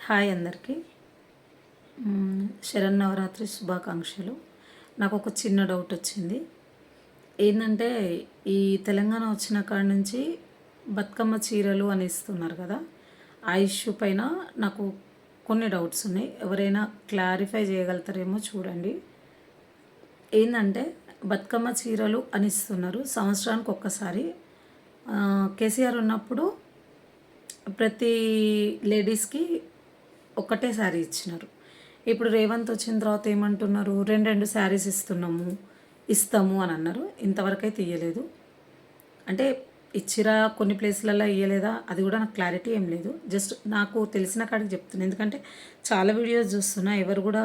Hi అందరికీ. శరన్నవరాత్రి శుభాకాంక్షలు. నాకు ఒక చిన్న డౌట్ వచ్చింది. ఏంటంటే ఈ తెలంగాణ వచ్చిన కాడ నుంచి బతుకమ్మ చీరలు అని ఇస్తున్నారు కదా, ఆ ఇష్యూ పైన నాకు కొన్ని డౌట్స్ ఉన్నాయి. ఎవరైనా క్లారిఫై చేయగలుగుతారేమో చూడండి. ఏంటంటే బతుకమ్మ చీరలు అని ఇస్తున్నారు సంవత్సరానికి ఒక్కసారి. కేసీఆర్ ఉన్నప్పుడు ప్రతి లేడీస్కి ఒక్కటే శారీ ఇచ్చినారు. ఇప్పుడు రేవంత్ వచ్చిన తర్వాత ఏమంటున్నారు, రెండు శారీస్ ఇస్తాము అని అన్నారు. ఇంతవరకు అయితే ఇయ్యలేదు. అంటే ఇచ్చిరా కొన్ని ప్లేస్లలో ఇయ్యలేదా అది కూడా నాకు క్లారిటీ ఏం లేదు. జస్ట్ నాకు తెలిసిన కాడికి చెప్తున్నాను. ఎందుకంటే చాలా వీడియోస్ చూస్తున్నా, ఎవరు కూడా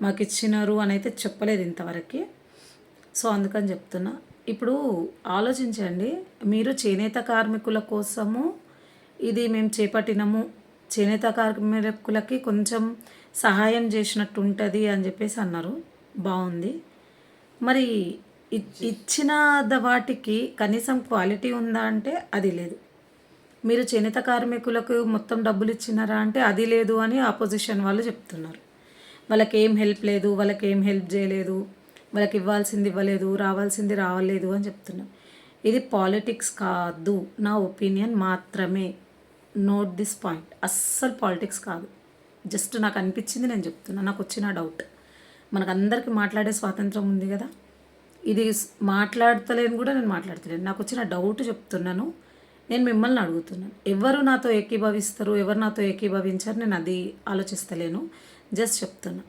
మాకు ఇచ్చినారు అని అయితే చెప్పలేదు ఇంతవరకు. సో అందుకని చెప్తున్నా. ఇప్పుడు ఆలోచించండి, మీరు చేనేత కార్మికుల కోసము ఇది మేము చేపట్టినాము, చేనేత కార్మికులకి కొంచెం సహాయం చేసినట్టు ఉంటుంది అని చెప్పేసి అన్నారు. బాగుంది. మరి ఇచ్చిన వాటికి కనీసం క్వాలిటీ ఉందా అంటే అది లేదు. మీరు చేనేత కార్మికులకు మొత్తం డబ్బులు ఇచ్చినారా అంటే అది లేదు అని ఆపోజిషన్ వాళ్ళు చెప్తున్నారు. వాళ్ళకి ఏం హెల్ప్ లేదు, వాళ్ళకి ఏం హెల్ప్ చేయలేదు, వాళ్ళకి ఇవ్వాల్సింది ఇవ్వలేదు, రావాల్సింది రావలేదు అని చెప్తున్నారు. ఇది పాలిటిక్స్ కాదు, నా ఒపీనియన్ మాత్రమే. Note this point. అస్సలు పాలిటిక్స్ కాదు. జస్ట్ నాకు అనిపించింది నేను చెప్తున్నా, నాకు వచ్చిన డౌట్. మనకు అందరికీ మాట్లాడే స్వాతంత్రం ఉంది కదా, ఇది మాట్లాడతలేను కూడా నేను మాట్లాడతలేను. నాకు వచ్చిన డౌట్ చెప్తున్నాను. నేను మిమ్మల్ని అడుగుతున్నాను, ఎవరు నాతో ఏకీభవిస్తారు, ఎవరు నాతో ఏకీభవించారు, నేను అది ఆలోచిస్తలేను. జస్ట్ చెప్తున్నా.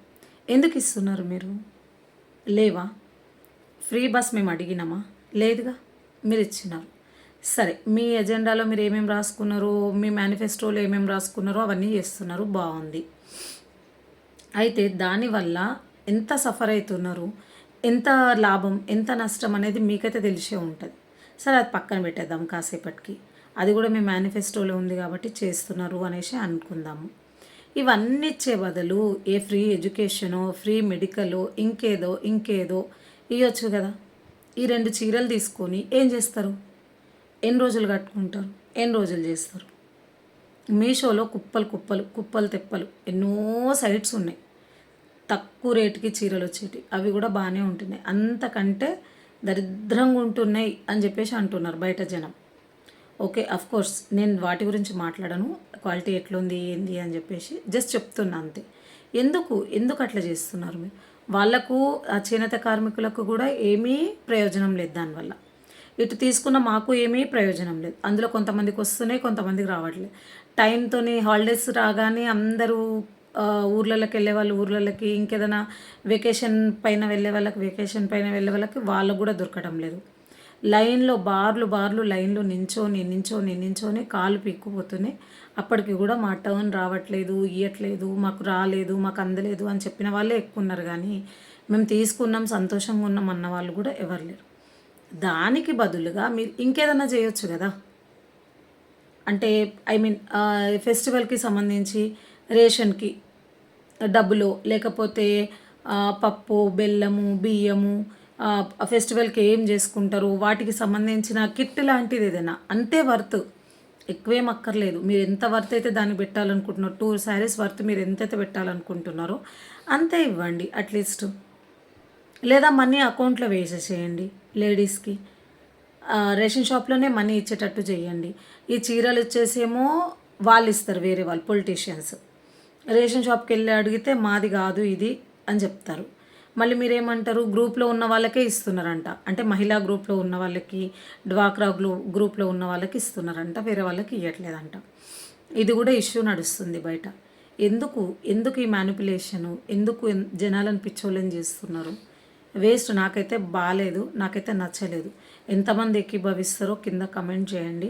ఎందుకు ఇస్తున్నారు మీరు? లేవా? ఫ్రీ బస్ మేము అడిగినామా? లేదుగా, మీరు ఇచ్చినారు. సరే, మీ ఎజెండాలో మీరు ఏమేమి రాసుకున్నారో, మీ మేనిఫెస్టోలో ఏమేమి రాసుకున్నారో అవన్నీ చేస్తున్నారు, బాగుంది. అయితే దానివల్ల ఎంత సఫర్ అవుతున్నారు, ఎంత లాభం, ఎంత నష్టం అనేది మీకైతే తెలిసే ఉంటుంది. సరే, అది పక్కన పెట్టేద్దాం కాసేపటికి. అది కూడా మీ మేనిఫెస్టోలో ఉంది కాబట్టి చేస్తున్నారు అనేసి అనుకుందాము. ఇవన్నీ ఇచ్చే బదులు ఏ ఫ్రీ ఎడ్యుకేషనో, ఫ్రీ మెడికలో, ఇంకేదో ఇవ్వచ్చు కదా. ఈ 2 చీరలు తీసుకొని ఏం చేస్తారు? ఎన్ని రోజులు కట్టుకుంటారు, ఎన్ని రోజులు చేస్తారు? మీషోలో కుప్పలు తెప్పలు ఎన్నో సైట్స్ ఉన్నాయి, తక్కువ రేటుకి చీరలు వచ్చేటి. అవి కూడా బాగానే ఉంటున్నాయి. అంతకంటే దరిద్రంగా ఉంటున్నాయి అని చెప్పేసి అంటున్నారు బయట జనం. ఓకే, అఫ్కోర్స్ నేను వాటి గురించి మాట్లాడను, క్వాలిటీ ఎట్లుంది ఏంది అని చెప్పేసి జస్ట్ చెప్తున్నా అంతే. ఎందుకు అట్లా చేస్తున్నారు మీరు? వాళ్ళకు, ఆ చేనేత కార్మికులకు కూడా ఏమీ ప్రయోజనం లేదు దానివల్ల. ఇటు తీసుకున్న మాకు ఏమీ ప్రయోజనం లేదు. అందులో కొంతమందికి వస్తున్నాయి, కొంతమందికి రావట్లేదు. టైంతో హాలిడేస్ రాగానే అందరూ ఊర్లలోకి వెళ్ళే వాళ్ళు ఊర్లలోకి, ఇంకేదైనా వెకేషన్ పైన వెళ్ళే వాళ్ళకి వాళ్ళకు కూడా దొరకడం లేదు. లైన్లో బార్లు లైన్లో నించోని కాలు పీక్కుపోతున్నాయి. అప్పటికి కూడా మా టర్న్ రావట్లేదు, ఇవ్వట్లేదు, మాకు రాలేదు, మాకు అందలేదు అని చెప్పిన వాళ్ళే ఎక్కువ ఉన్నారు. కానీ మేము తీసుకున్నాం, సంతోషంగా ఉన్నాం అన్న వాళ్ళు కూడా ఎవరు లేరు. దానికి బదులుగా మీరు ఇంకేదన్నా చేయొచ్చు కదా. అంటే ఫెస్టివల్కి సంబంధించి రేషన్కి డబ్బులు, లేకపోతే పప్పు, బెల్లము, బియ్యము, ఫెస్టివల్కి ఏం చేసుకుంటారు వాటికి సంబంధించిన కిట్ లాంటిది ఏదైనా, అంతే వర్త్, ఎక్కువేం అక్కర్లేదు. మీరు ఎంత వర్త్ అయితే దాన్ని పెట్టాలనుకుంటున్నారో, 2 శారీస్ వర్త్ మీరు ఎంతైతే పెట్టాలనుకుంటున్నారో అంతే ఇవ్వండి అట్లీస్ట్. లేదా మనీ అకౌంట్లో వేసేసేయండి లేడీస్కి. రేషన్ షాప్లోనే మనీ ఇచ్చేటట్టు చేయండి. ఈ చీరలు వచ్చేసేమో వాళ్ళు ఇస్తారు, వేరే వాళ్ళు పొలిటీషియన్స్. రేషన్ షాప్కి వెళ్ళి అడిగితే మాది కాదు ఇది అని చెప్తారు. మళ్ళీ మీరేమంటారు, గ్రూప్లో ఉన్న వాళ్ళకే ఇస్తున్నారంట. అంటే మహిళా గ్రూప్లో ఉన్న వాళ్ళకి, డ్వాక్రా గ్రూప్లో ఉన్న వాళ్ళకి ఇస్తున్నారంట, వేరే వాళ్ళకి ఇవ్వట్లేదంట. ఇది కూడా ఇష్యూ నడుస్తుంది బయట. ఎందుకు ఈ మ్యానిపులేషను? ఎందుకు జనాలను పిచ్చోళ్ళని చేస్తున్నారు? వేస్ట్. నాకైతే బాగాలేదు, నాకైతే నచ్చలేదు. ఎంతమంది ఏకీభవిస్తారో కింద కమెంట్ చేయండి.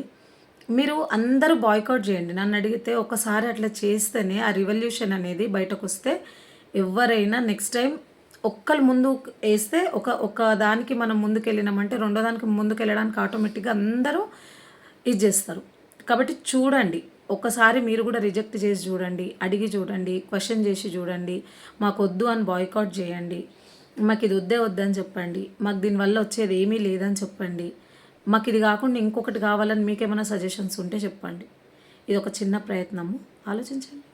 మీరు అందరూ బాయ్కాట్ చేయండి. నన్ను అడిగితే ఒకసారి అట్లా చేస్తేనే ఆ రివల్యూషన్ అనేది బయటకు వస్తే ఎవరైనా నెక్స్ట్ టైం ఒక్కరు ముందు వేస్తే ఒక దానికి మనం ముందుకు వెళ్ళినామంటే రెండో దానికి ముందుకు వెళ్ళడానికి ఆటోమేటిక్గా అందరూ ఇది చేస్తారు. కాబట్టి చూడండి, ఒకసారి మీరు కూడా రిజెక్ట్ చేసి చూడండి, అడిగి చూడండి, క్వశ్చన్ చేసి చూడండి. మాకు వద్దు అని బాయ్కాట్ చేయండి. మాకు ఇది వద్దని చెప్పండి. మాకు దీనివల్ల వచ్చేది ఏమీ లేదని చెప్పండి. మాకు ఇది కాకుండా ఇంకొకటి కావాలని మీకేమైనా సజెషన్స్ ఉంటే చెప్పండి. ఇది ఒక చిన్న ప్రయత్నము, ఆలోచించండి.